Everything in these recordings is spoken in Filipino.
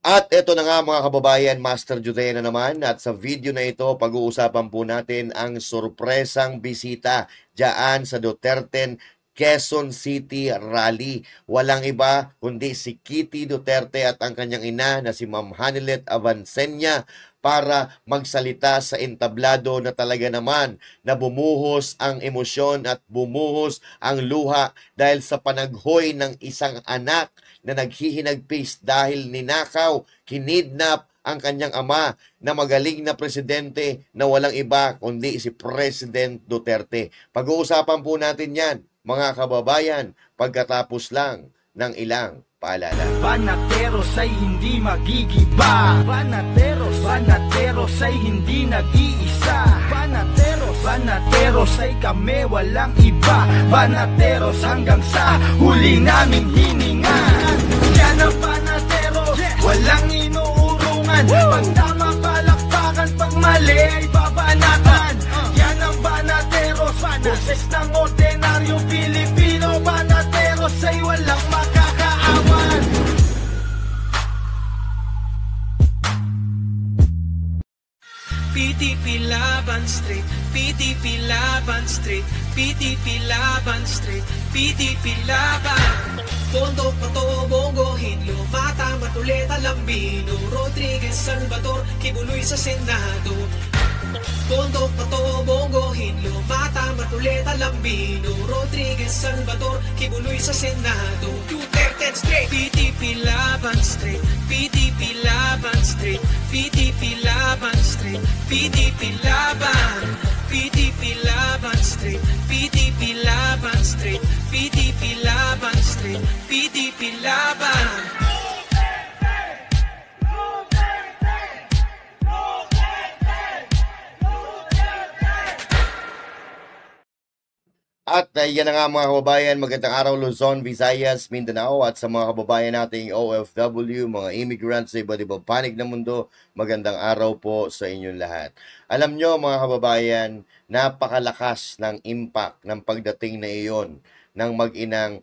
At ito na nga mga kababayan, Master Judea na naman, at sa video na ito pag-uusapan po natin ang sorpresang bisita diyan sa Duterte Quezon City Rally. Walang iba kundi si Kitty Duterte at ang kanyang ina na si Ma'am Hanilet Avancenia para magsalita sa entablado na talaga naman na bumuhos ang emosyon at bumuhos ang luha dahil sa panaghoy ng isang anak na naghihinagpis dahil ninakaw, kinidnap ang kanyang ama na magaling na presidente na walang iba kundi si President Duterte. Pag-uusapan po natin yan, mga kababayan, pagkatapos lang ng ilang paalala. Banateros ay hindi magigiba. Banateros ay hindi nag-iisa. Banateros ay kami walang iba. Banateros hanggang sa huli naming hininga. Yan ang banateros, walang inuurungan. Pag tama palakpakan, pag mali ay babanatan. Yan ang banateros, boses ng ordinaryong Pilipino. Banateros ay walang makakaawan. PDP Laban Street, PDP Laban Street, PDP Laban Street, PDP Laban. Tondo, Pato, Bongohin, Lumata, Matuleta, Lambino, Rodriguez, Salvador, Kibuloy sa Senado. Tondo, Pato, Bongohin, Lumata, Matuleta, Lambino, Rodriguez, Salvador, Kibuloy sa Senado. Duterte Street, PDP Laban Street, PDP Laban Street, PDP Laban Street, PDP Laban, PDP Laban Street, PDP Laban Street, PDP Laban Street, PDP Laban. At yan na nga mga kababayan, magandang araw Luzon, Visayas, Mindanao at sa mga kababayan nating OFW, mga immigrants sa iba't ibang panig ng mundo, magandang araw po sa inyong lahat. Alam nyo mga kababayan, napakalakas ng impact ng pagdating na iyon ng mag-inang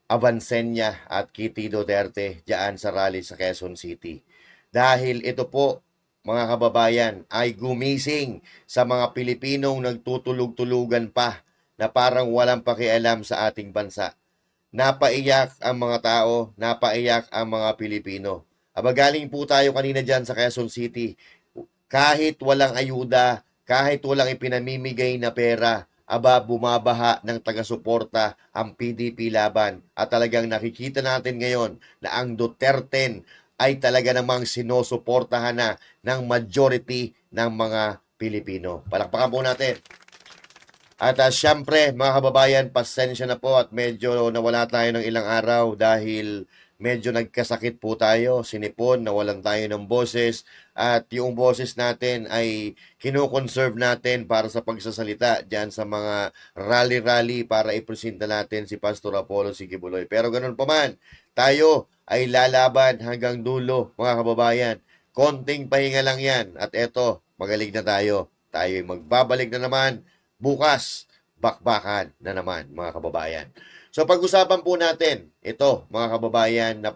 Avancenia at Kitty Duterte diyan sa rally sa Quezon City. Dahil ito po, mga kababayan, ay gumising sa mga Pilipinong nagtutulog-tulugan pa na parang walang pakialam sa ating bansa. Napaiyak ang mga tao, napaiyak ang mga Pilipino. Galing po tayo kanina dyan sa Quezon City. Kahit walang ayuda, kahit walang ipinamimigay na pera, bumabaha ng taga-suporta ang PDP Laban. At talagang nakikita natin ngayon na ang Duterte ay talaga namang sinusuportahan na ng majority ng mga Pilipino. Palakpakan po natin. At syempre, mga kababayan, pasensya na po at medyo nawala tayo ng ilang araw dahil medyo nagkasakit po tayo, sinipon, nawalan tayo ng boses at yung boses natin ay kinoconserve natin para sa pagsasalita dyan sa mga rally-rally para ipresenta natin si Pastor Apollo Sigibuloy. Pero ganun pa man, tayo ay lalaban hanggang dulo, mga kababayan. Konting pahinga lang yan. At eto, magaling na tayo. Tayo ay magbabalik na naman. Bukas, bakbakan na naman, mga kababayan. So pag-usapan po natin, ito, mga kababayan, na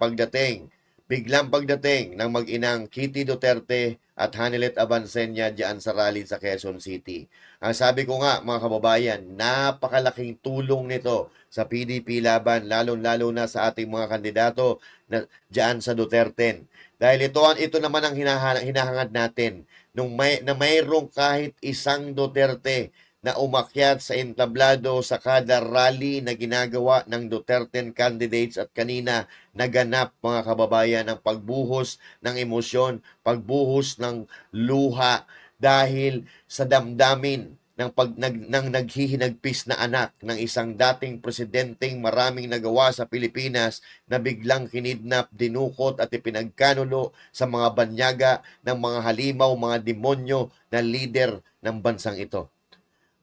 biglang pagdating ng mag-inang Kitty Duterte at Hanilet Avancenia diyan sa rally sa Quezon City. Ang sabi ko nga, mga kababayan, napakalaking tulong nito sa PDP Laban, lalo-lalo na sa ating mga kandidato na diyan sa Duterte. Dahil ito naman ang hinahangad natin na mayroong kahit isang Duterte na umakyat sa entablado sa kada rally na ginagawa ng Duterte candidates at kanina naganap, mga kababayan, ang pagbuhos ng emosyon, pagbuhos ng luha dahil sa damdamin ng naghihinagpis na anak ng isang dating presidenteng maraming nagawa sa Pilipinas na biglang kinidnap, dinukot at ipinagkanulo sa mga banyaga ng mga halimaw, mga demonyo na leader ng bansang ito.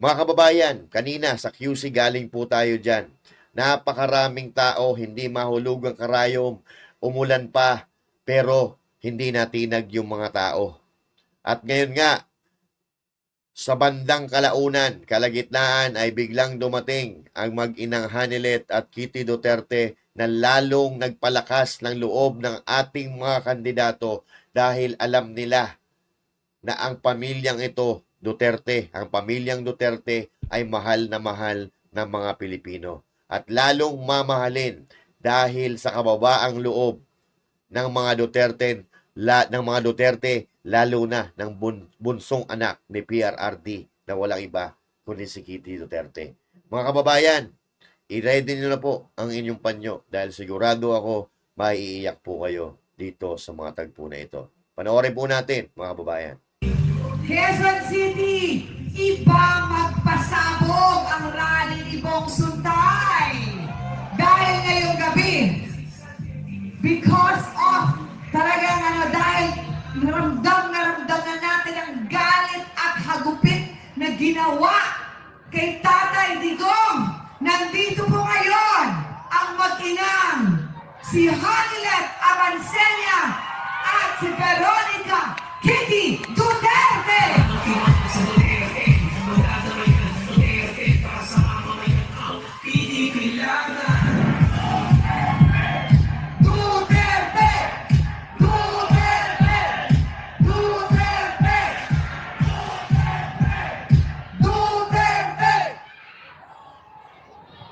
Mga kababayan, kanina sa QC galing po tayo dyan. Napakaraming tao, hindi mahulog ang karayom, umulan pa, pero hindi natinag yung mga tao. At ngayon nga, sa bandang kalaunan, kalagitnaan ay biglang dumating ang mag-inang Hanilet at Kitty Duterte na lalong nagpalakas ng loob ng ating mga kandidato dahil alam nila na ang pamilyang ito, Duterte, ang pamilyang Duterte ay mahal na mahal ng mga Pilipino. At lalong mamahalin dahil sa kababaang loob ng mga Duterte, lalo na ng bunsong anak ni PRRD na walang iba kundi si Kitty Duterte. Mga kababayan, i-ready nyo na po ang inyong panyo dahil sigurado ako maiiyak po kayo dito sa mga tagpo na ito. Panoorin po natin, mga kababayan. Quezon City, iba magpasabog ang rally ni Bong Suntay. Dahil ngayong gabi, because of talagang dahil ramdam na natin ang galit at hagupit na ginawa kay Tatay Digong. Nandito po ngayon ang mag-inang si Hanilet Avancenia at si Veronica Kitty Duterte! Duterte! Duterte! Duterte! Duterte!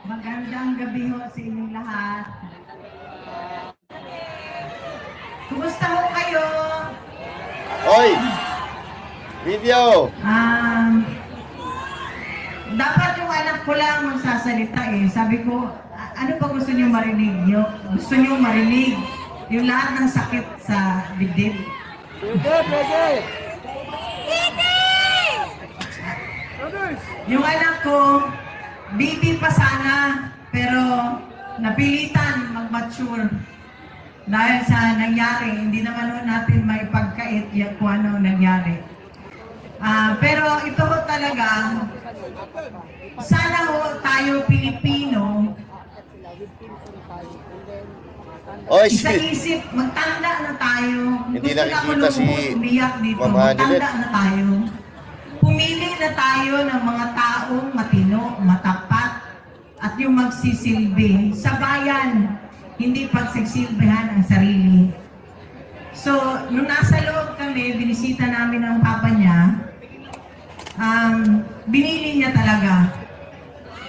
Magandang gabi ho sa inyong lahat. Kumusta ho kayo? Hoy! Video! Dapat yung anak ko lang magsasalita eh. Sabi ko, ano pa gusto niyo marinig? Gusto niyo marinig yung lahat ng sakit sa dibdib? Yung anak ko, baby pa sana, pero napilitan mag-mature. Dahil sa nangyari, hindi naman natin may pagkait kung ano nangyari. Pero ito ho talaga, sana ho tayo Pilipino, isip, magtanda na tayo. Hindi Gusto na ko nakikita si umiyak dito, Mama Hanilet. magtanda na tayo. Pumili na tayo ng mga taong matino, matapat, at yung magsisilbi sa bayan, hindi pagsisilbihan ang sarili. So, nung nasa loob kami, binisita namin ang papa niya, binili niya talaga.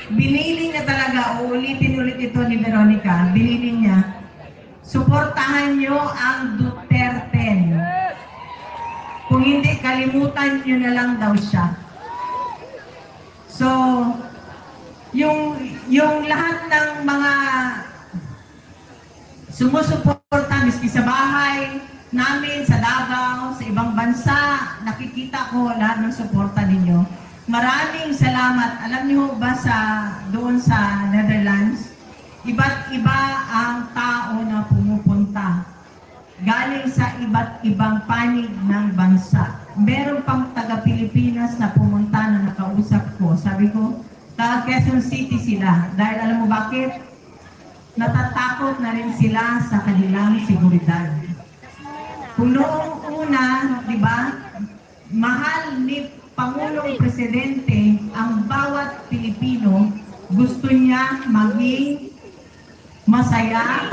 Binili niya talaga, uulitin ulit ito ni Veronica, binili niya, suportahan niyo ang Duterte. Kung hindi, kalimutan niyo na lang daw siya. So, yung lahat ng mga sumusuporta, miski sa bahay namin, sa Davao, sa ibang bansa, nakikita ko lahat ng suporta ninyo. Maraming salamat. Alam niyo ba doon sa Netherlands, iba't iba ang tao na pumupunta. Galing sa iba't ibang panig ng bansa. Meron pang taga-Pilipinas na pumunta na nakausap ko. Sabi ko, taga Quezon City sila. Dahil alam mo bakit? Natatakot na rin sila sa kanilang seguridad. Kung noong una, di ba, mahal ni Pangulong Presidente ang bawat Pilipino, gusto niya maging masaya,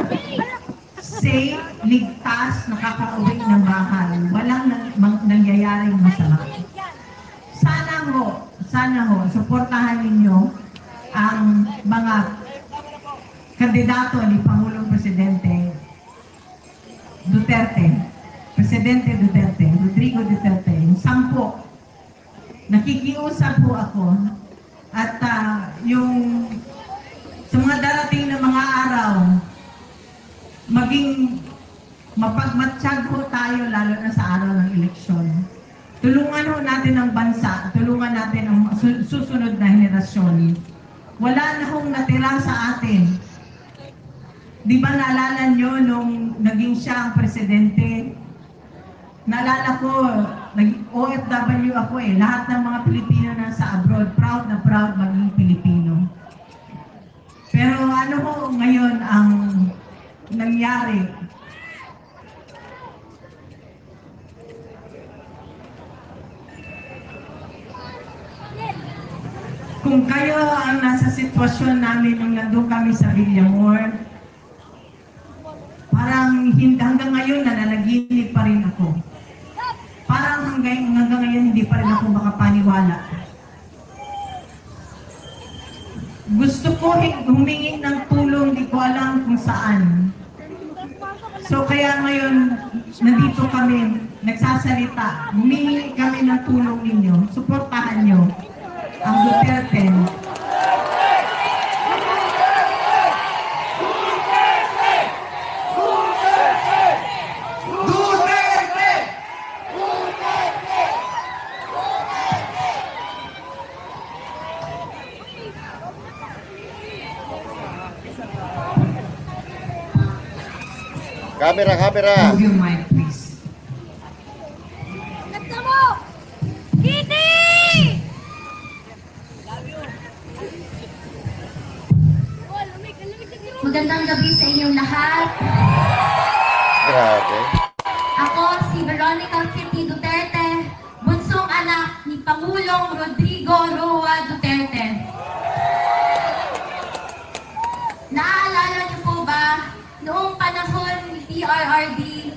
safe, ligtas, nakakauwi ng bahay. Walang nangyayaring masama. Sana ho, suportahan ninyo ang mga kandidato ni Pangulong Presidente Duterte, Presidente Duterte, Rodrigo Duterte, yung 10. Nakikiusap po ako at yung sa mga darating na mga araw, maging mapagmatsyag po tayo lalo na sa araw ng eleksyon. Tulungan ho natin ang bansa, tulungan natin ang susunod na henerasyon. Wala na hong natira sa atin. Di ba naalala nyo nung naging siya ang presidente? Naalala ko, OFW ako eh. Lahat ng mga Pilipino na sa abroad, proud na proud maging Pilipino. Pero ano ho ngayon ang nangyari? Kung kayo ang nasa sitwasyon namin nung nandun kami sa Villamor, hanggang ngayon nananaginip pa rin ako. Parang hanggang ngayon hindi pa rin ako makapaniwala. Gusto ko humingi ng tulong, di ko alam kung saan. So kaya ngayon, nandito kami, nagsasalita. Humingi kami ng tulong ninyo. Suportahan nyo ang Duterte. Camera. Hold your mic, please. Ganda mo! Kitty! Magandang gabi sa inyong lahat. Grabe. Ako si Veronica Kitty Duterte, bunsong anak ni Pangulong Rodrigo Roa Duterte. Naaalala niyo po ba, noong panahon ni PRRD,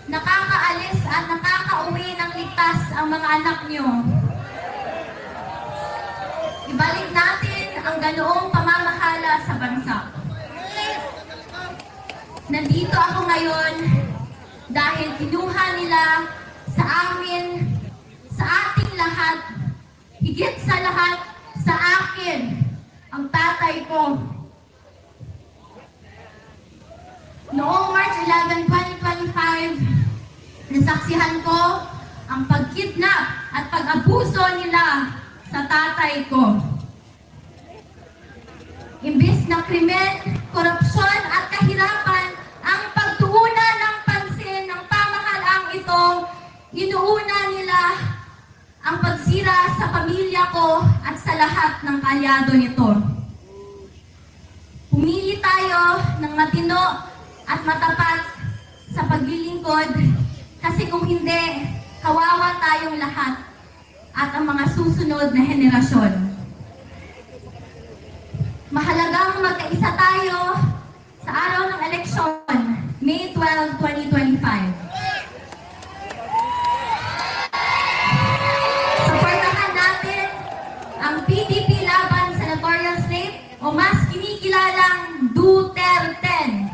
nakakaalis at nakakauwi ng ligtas ang mga anak niyo. Ibalik natin ang ganoong pamamahala sa bansa. Nandito ako ngayon dahil kinuha nila sa amin, sa ating lahat, higit sa lahat, sa akin, ang tatay ko. Noong March 11, 2025, nasaksihan ko ang pagkidnap at pag-abuso nila sa tatay ko. Imbis na krimen, korupsyon at kahirapan ang pagtuunan ng pansin ng pamahalaang ito, inuuna nila ang pagsira sa pamilya ko at sa lahat ng kalyado nito. Pumili tayo ng matino at matapat sa paglilingkod kasi kung hindi, kawawa tayong lahat at ang mga susunod na henerasyon. Mahalagang magkaisa tayo sa araw ng eleksyon, May 12, 2025. Supportahan natin ang PDP Laban Senatorial Slate o mas kinikilalang Duterte.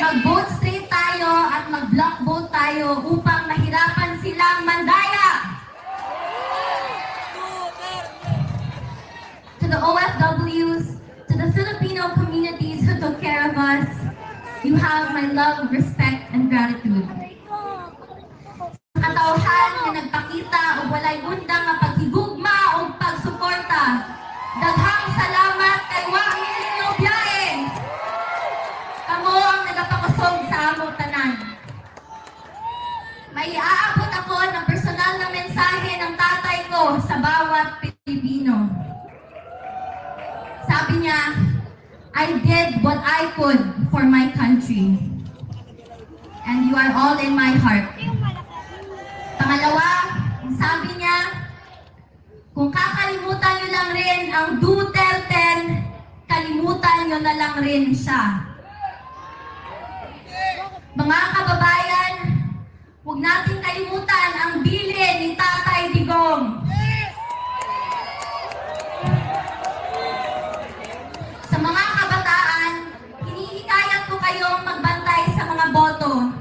Mag-vote straight tayo at mag-block vote tayo upang mahirapan silang mandaya. To the OFWs, to the Filipino communities who took care of us, you have my love, respect, and gratitude. Sa katauhan na nagpakita o walay undang nga paghigugma o pagsuporta, daghang salamat kay Wami Linyo Biyae. Kamo ang nagapakusog sa among tanan. May iaabot ako ng personal na mensahe ng tatay ko sa bawat Pilipino. Sabi niya, I did what I could for my country. And you are all in my heart. Pangalawa, sabi niya, kung kakalimutan niyo lang rin ang Duterte, kalimutan niyo na lang rin siya. Mga kababayan, huwag natin kalimutan ang bilin ni Tatay Digong. Sa mga kabataan, hinihikayat ko kayong magbantay sa mga boto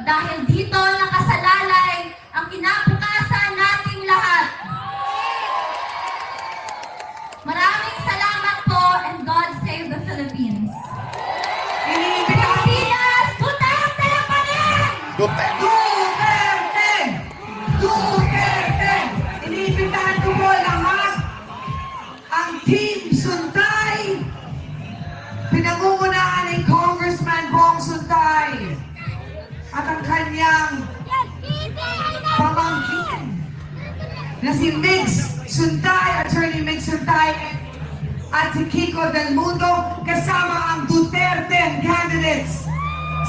dahil dito nakasalalay ang kinabukasan nating lahat. Maraming salamat po and God save the Philippines. Pilipinas, Duterte pa rin! Duterte! Duterte! Iniimbitahan ko po lahat ang Team Suntay, pinangungunahan ni Congressman Bong Suntay at ang kanyang pamangkin na si Mix Suntay, Attorney Mix Suntay at si Kiko Del Mundo kasama ang Duterte candidates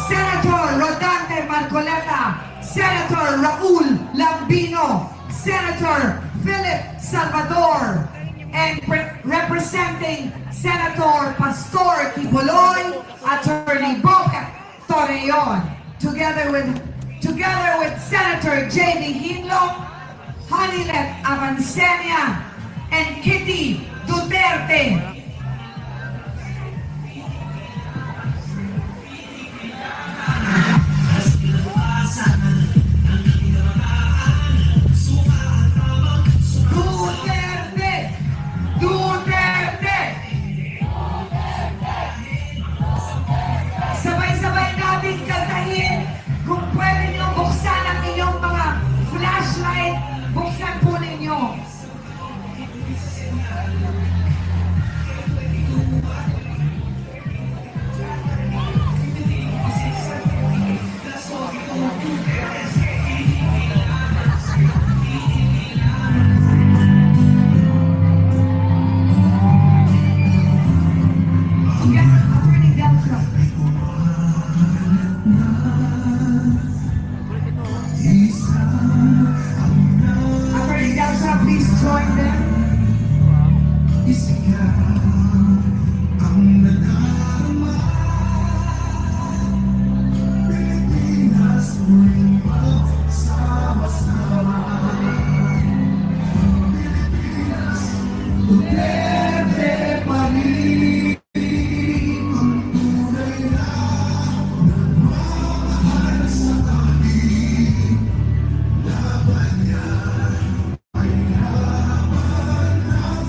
Senator Rodante Marcoleta, Senator Raul Lambino, Senator Philip Salvador, And representing Senator Pastor Quiboloy, Attorney Boca Torreon, together with Senator Jamie Hinlo, Hanilet Avancenia, and Kitty Duterte. Duterte! Sabay-sabay natin kantahin. Kung pwede nyo buksan ang inyong mga flashlight, buksan po ninyo. Attorney Delsa, please join them.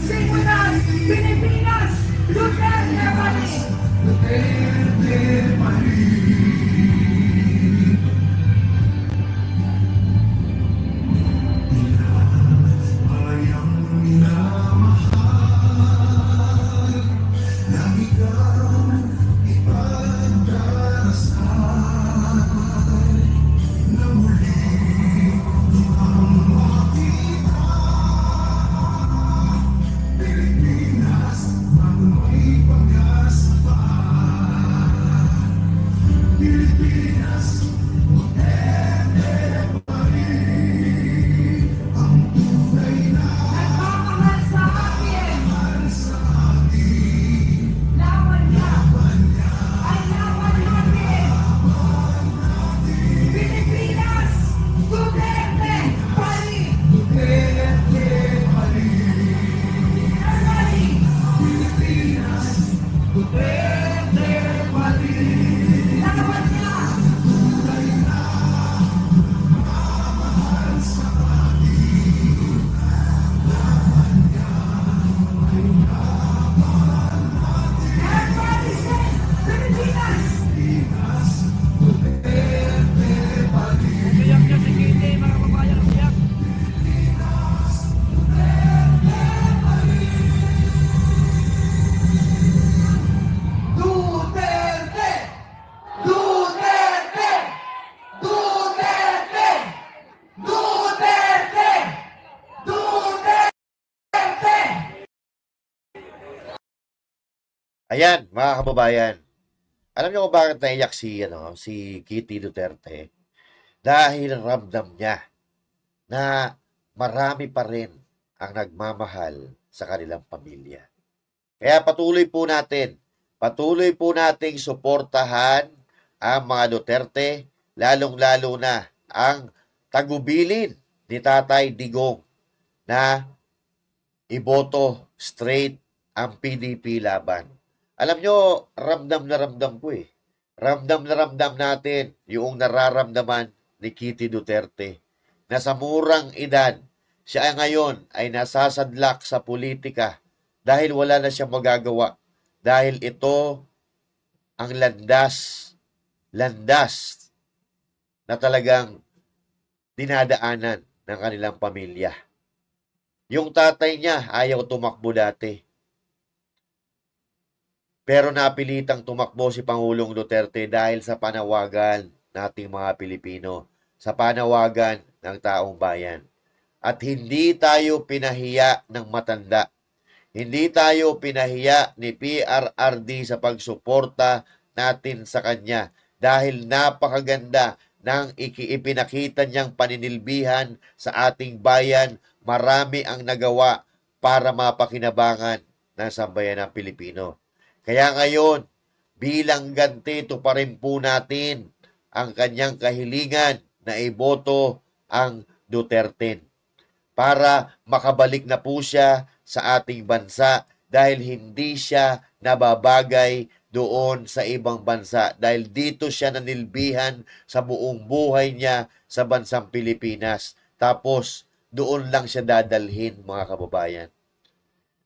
Sing with us, Pilipinas, Duterte pa rin. Nagmamahal sa akin. Laban niya. Ay laban natin. Pilipinas, Duterte pa rin. Everybody. Pilipinas, Duterte pa rin. Laban niya. Everybody say, Pilipinas. Duterte! Duterte! Duterte! Duterte! Duterte! Ayan, mga kababayan. Alam niyo kung bakit naiyak si Kitty Duterte? Dahil ramdam niya na marami pa rin ang nagmamahal sa kanilang pamilya. Kaya patuloy po nating suportahan ang mga Duterte, lalong-lalo na ang tagubilin ni Tatay Digong na iboto straight ang PDP laban. Alam nyo, ramdam na ramdam ko eh. Ramdam na ramdam natin yung nararamdaman ni Kitty Duterte na sa murang edad, siya ngayon ay nasasadlak sa politika dahil wala na siyang magagawa. Dahil ito ang landas na talagang dinadaanan ng kanilang pamilya. Yung tatay niya ayaw tumakbo dati. Pero napilitang tumakbo si Pangulong Duterte dahil sa panawagan nating mga Pilipino, sa panawagan ng taong bayan. At hindi tayo pinahiya ng matanda. Hindi tayo pinahiya ni PRRD sa pagsuporta natin sa kanya dahil napakaganda ng ipinakita niyang paninilbihan sa ating bayan. Marami ang nagawa para mapakinabangan ng sambayanang Pilipino. Kaya ngayon, bilang ganti, tuparin po natin ang kanyang kahilingan na iboto ang Duterte para makabalik na po siya sa ating bansa dahil hindi siya nababagay doon sa ibang bansa dahil dito siya nanilbihan sa buong buhay niya sa bansang Pilipinas. Tapos, doon lang siya dadalhin, mga kababayan.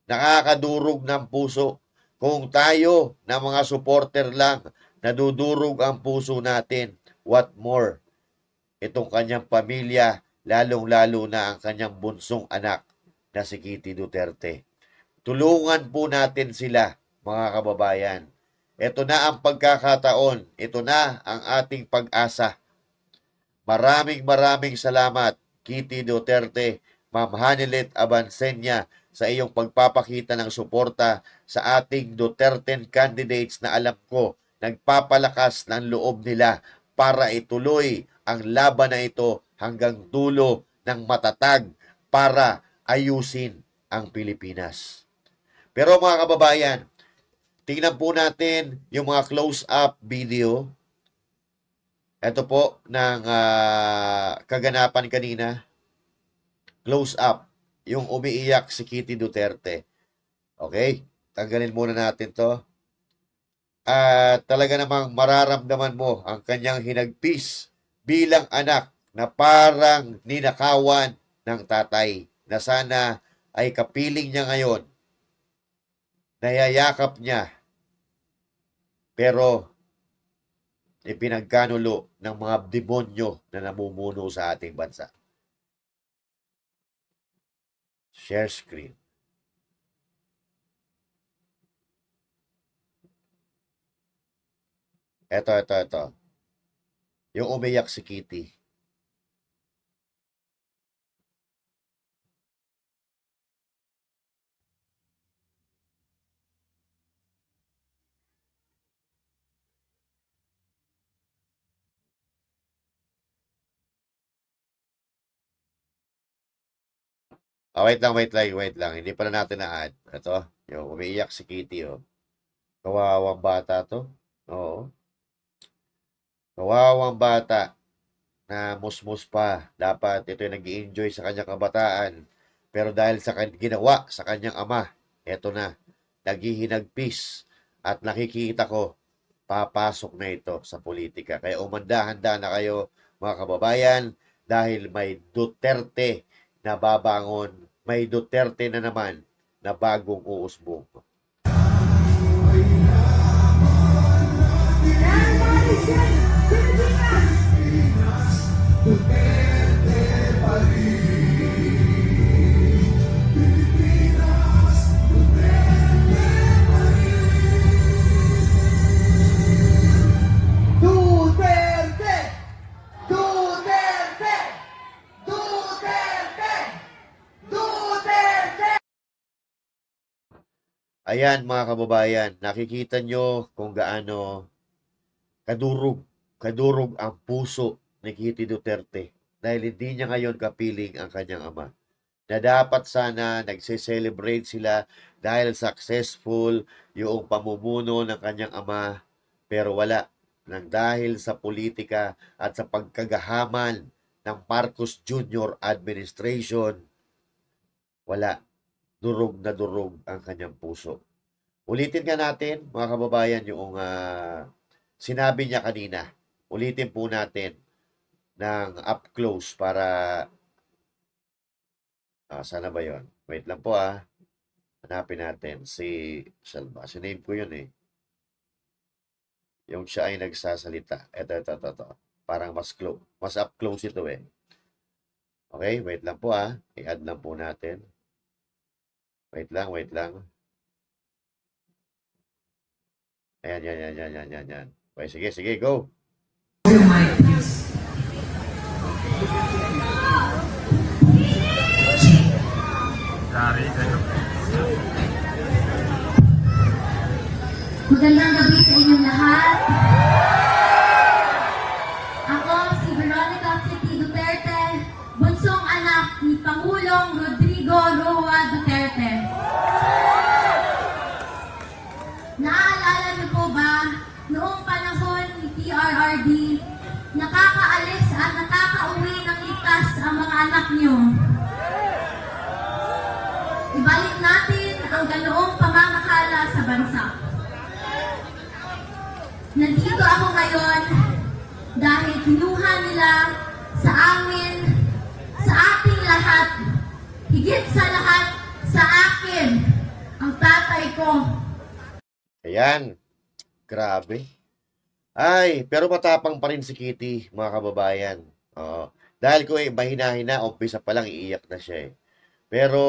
Nakakadurog ng puso. Kung tayo na mga supporter lang, nadudurog ang puso natin. What more? Itong kanyang pamilya, lalong-lalo na ang kanyang bunsong anak na si Kitty Duterte. Tulungan po natin sila, mga kababayan. Ito na ang pagkakataon. Ito na ang ating pag-asa. Maraming salamat, Kitty Duterte, Ma'am Hanilet Abansenya, sa iyong pagpapakita ng suporta sa ating Duterte candidates na alam ko nagpapalakas ng loob nila para ituloy ang laban na ito hanggang dulo ng matatag para ayusin ang Pilipinas. Pero mga kababayan, tingnan po natin yung mga close-up video. Ito po ng kaganapan kanina. Close-up. Yung umiiyak si Kitty Duterte. Okay? Tanggalin muna natin to. At talaga namang mararamdaman mo ang kanyang hinagpis bilang anak na parang ninakawan ng tatay na sana ay kapiling niya ngayon. Nayayakap niya. Pero ipinagkanulo ng mga demonyo na namumuno sa ating bansa. Share screen. Ito. Yung umiyak si Kitty. Wait lang. Hindi pa na natin na-add. Ito, yung umiiyak si Kitty, oh. Kawawang bata to. Oo. Kawawang bata na musmus pa. Dapat ito yung nag-i-enjoy sa kanyang kabataan. Pero dahil sa ginawa sa kanyang ama, eto na, naghihinagpis. At nakikita ko, papasok na ito sa politika. Kaya umanda-handa na kayo, mga kababayan, dahil may Duterte na babangon, may Duterte na naman na bagong uusbong. Ayan mga kababayan, nakikita nyo kung gaano kadurog ang puso ni Kitty Duterte dahil hindi niya ngayon kapiling ang kanyang ama. Na dapat sana nagse-celebrate sila dahil successful yung pamumuno ng kanyang ama, pero wala. Nang dahil sa politika at sa pagkagahaman ng Marcos Jr. administration, wala. Durog na durog ang kanyang puso. Ulitin nga natin, mga kababayan, yung sinabi niya kanina. Ulitin po natin ng up close para sana ba yon? Wait lang po hanapin natin si Salva. Siname ko yun eh. Yung siya ay nagsasalita. Ito. Parang mas up close ito eh. Okay, wait lang po I-add lang po natin. Wait lang. Ayan. Okay, sige, go. Magandang gabi sa inyong lahat. Ako si Veronica Kitty Duterte, bunsong anak ni Pangulong Rodrigo Roa Duterte. Naaalala niyo po ba, noong panahon ni PRRD, nakakaalis at nakakauwi ng ligtas ang mga anak niyo? Ibalik natin ang ganoong pamamahala sa bansa. Nandito ako ngayon dahil kinuha nila sa amin, sa ating lahat, higit sa lahat, sa akin, ang tatay ko. Ayan. Grabe. Ay, pero matapang pa rin si Kitty, mga kababayan. Oo. Dahil kung mahina-hina, umpisa pa lang, iiyak na siya eh. Pero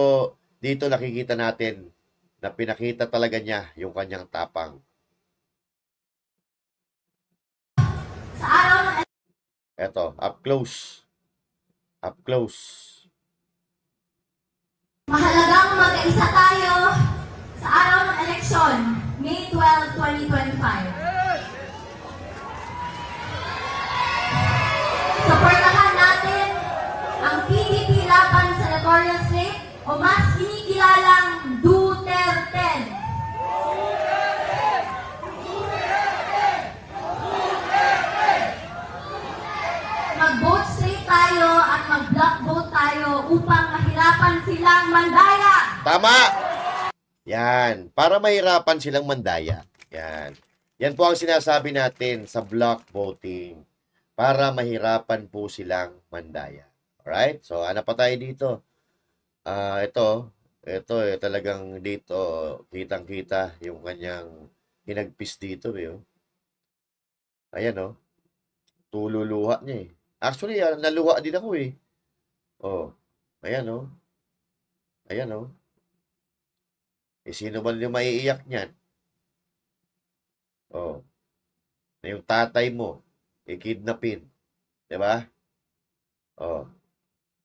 dito nakikita natin na pinakita talaga niya yung kanyang tapang. Sa araw ng Eto, up close. Up close. mahalagang mag-isa tayo sa araw ng eleksyon, May 12, 2025. Suportahan natin ang PDP laban sa senatorial slate o mas kinikilalang Duterte. Mag-vote straight tayo at mag-block vote tayo upang mahirapan silang mandaya. Tama! Yan. Para mahirapan silang mandaya. Yan. Yan po ang sinasabi natin sa block voting. Para mahirapan po silang mandaya. Alright? So, ano pa tayo dito? Ito talagang dito, kitang-kita yung kanyang hinagpis dito. Oh. Ayan, oh. Tululuha niya eh. Actually, naluha din ako eh. Oh. Ayan, oh. Ayan, oh. Eh, sino man yung maiiyak niyan? Oh. Na yung tatay mo, ikidnapin. Diba? Oh.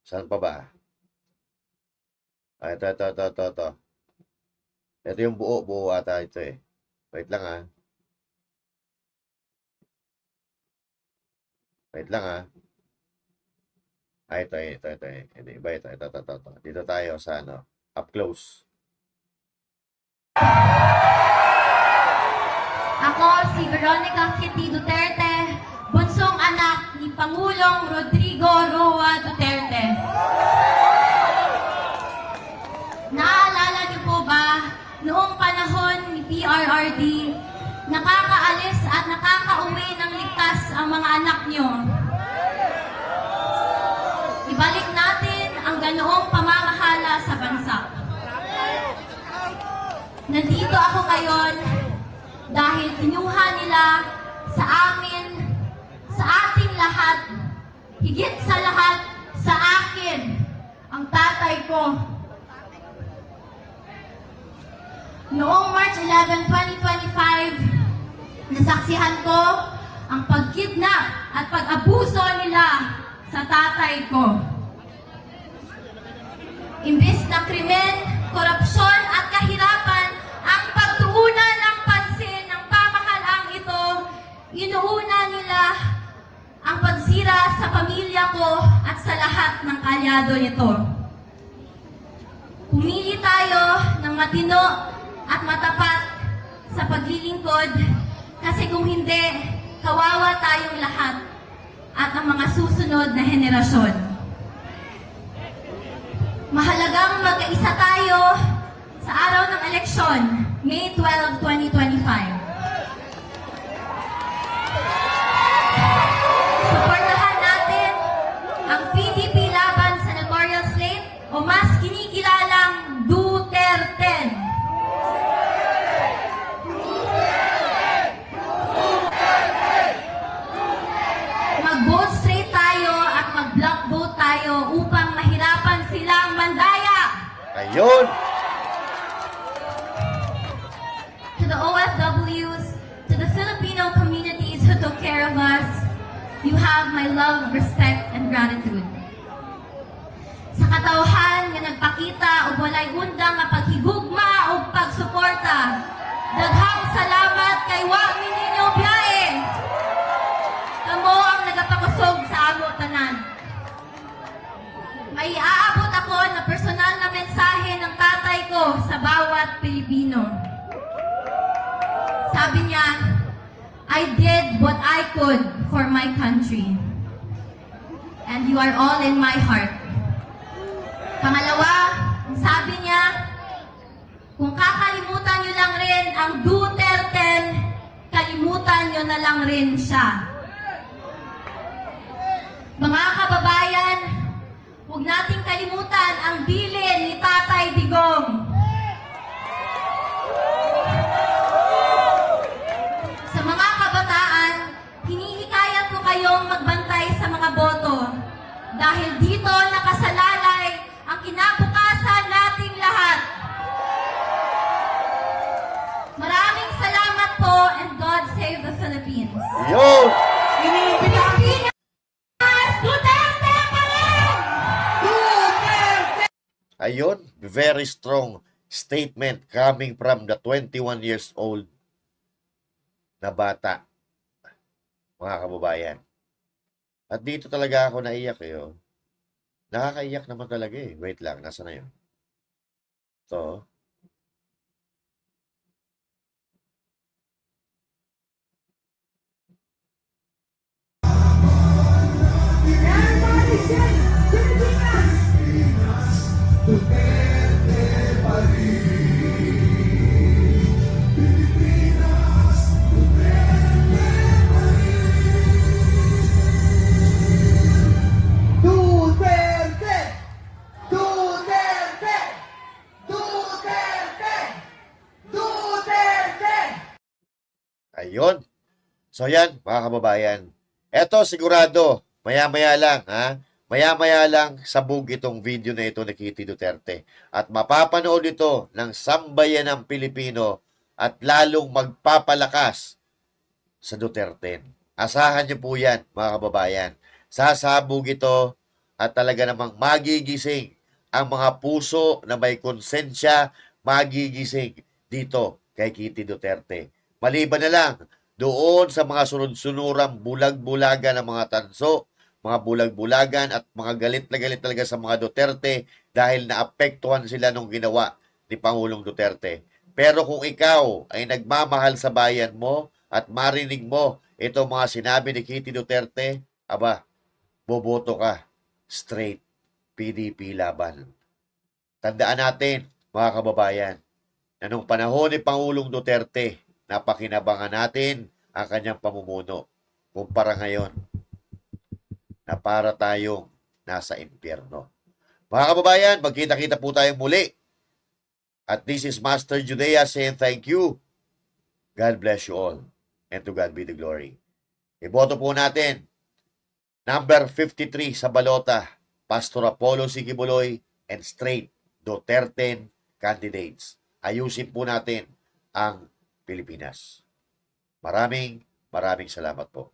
Saan pa ba? Ito. Ito yung buo ata ito eh. Wait lang ah. Wait lang ah. Ito. Hindi ba ito. Dito tayo sa ano, up close. Ako si Veronica Kitty Duterte, bunsong anak ni Pangulong Rodrigo Roa Duterte. Naaalala niyo po ba, noong panahon ni PRRD, nakakaalis at nakakauwi ng ligtas ang mga anak niyo? Ibalik natin ang ganoong pamamahala sa bansa. Nandito ako ngayon dahil kinuha nila sa amin, sa ating lahat, higit sa lahat, sa akin, ang tatay ko. Noong March 11, 2025, nasaksihan ko ang pagkidnap at pag-abuso nila sa tatay ko. Imbis na krimen, korupsyon at kahirapan ang pagtuunan ng pansin ng pamahalaang ito, inuuna nila ang pagsira sa pamilya ko at sa lahat ng kalyado nito. Pumili tayo ng matino at matapat sa paglilingkod kasi kung hindi, kawawa tayong lahat at ang mga susunod na henerasyon. Mahalagang mag-isa tayo sa araw ng eleksyon, May 12, 2025. Suportahan natin ang PDP laban sa senatorial slate o mas kinikilalang Duterte. Mag-vote straight tayo at mag-block vote tayo upang mahirapan silang mandaya. Ayun! To the OFWs, to the Filipino communities who took care of us, you have my love, respect, and gratitude. Sa katauhan nga nagpakita o walay undang nga paghigugma o pagsuporta, daghang salamat kay wa mininyo biyahe. Kamo ang nagapakusog sa amo tanan. May aabot ako na personal na mensahe ng tatay ko sa bawat Pilipino. Sabi niya, I did what I could for my country. And you are all in my heart. Pangalawa, sabi niya, kung kakalimutan niyo lang rin ang Duterte, kalimutan niyo na lang rin siya. Mga kababayan, huwag nating kalimutan ang bilin ni Tatay Digong. Sa mga kabataan, hinihikayat ko kayong magbantay sa mga boto dahil dito nakasalalay ang kinabukasan nating lahat. Maraming salamat po and God save the Philippines. Yun! Pilipinas, Duterte pa rin! Ayun, very strong statement coming from the 21 years old na bata, mga kababayan. At dito talaga ako naiyak eh. Oh. Nakakaiyak naman talaga eh. Wait lang, nasa na yun? Ito. Duterte! Duterte! Duterte! Duterte! Ayun. So yan, mga kababayan. Eto sigurado, maya-maya lang, ha? Maya-maya lang sabog itong video na ito ni Kitty Duterte. At mapapanood ito ng sambayanang Pilipino at lalong magpapalakas sa Duterte. Asahan niyo po yan, mga kababayan. Sasabog ito at talaga namang magigising ang mga puso na may konsensya, magigising dito kay Kitty Duterte. Maliban na lang doon sa mga sunod-sunurang bulag-bulagan ng mga tanso, mga bulag-bulagan at mga galit na galit talaga sa mga Duterte dahil naapektuhan sila nung ginawa ni Pangulong Duterte. Pero kung ikaw ay nagmamahal sa bayan mo at marinig mo ito mga sinabi ni Kitty Duterte, aba, boboto ka straight PDP laban. Tandaan natin, mga kababayan, na nung panahon ni Pangulong Duterte, napakinabangan natin ang kanyang pamumuno. Kumpara ngayon, na para tayong nasa impyerno. Mga kababayan, magkita-kita po tayong muli. At this is Master Judea saying thank you. God bless you all. And to God be the glory. Iboto po natin. Number 53 sa balota, Pastor Apollo Sikibuloy and straight Duterte candidates. Ayusin po natin ang Pilipinas. Maraming salamat po.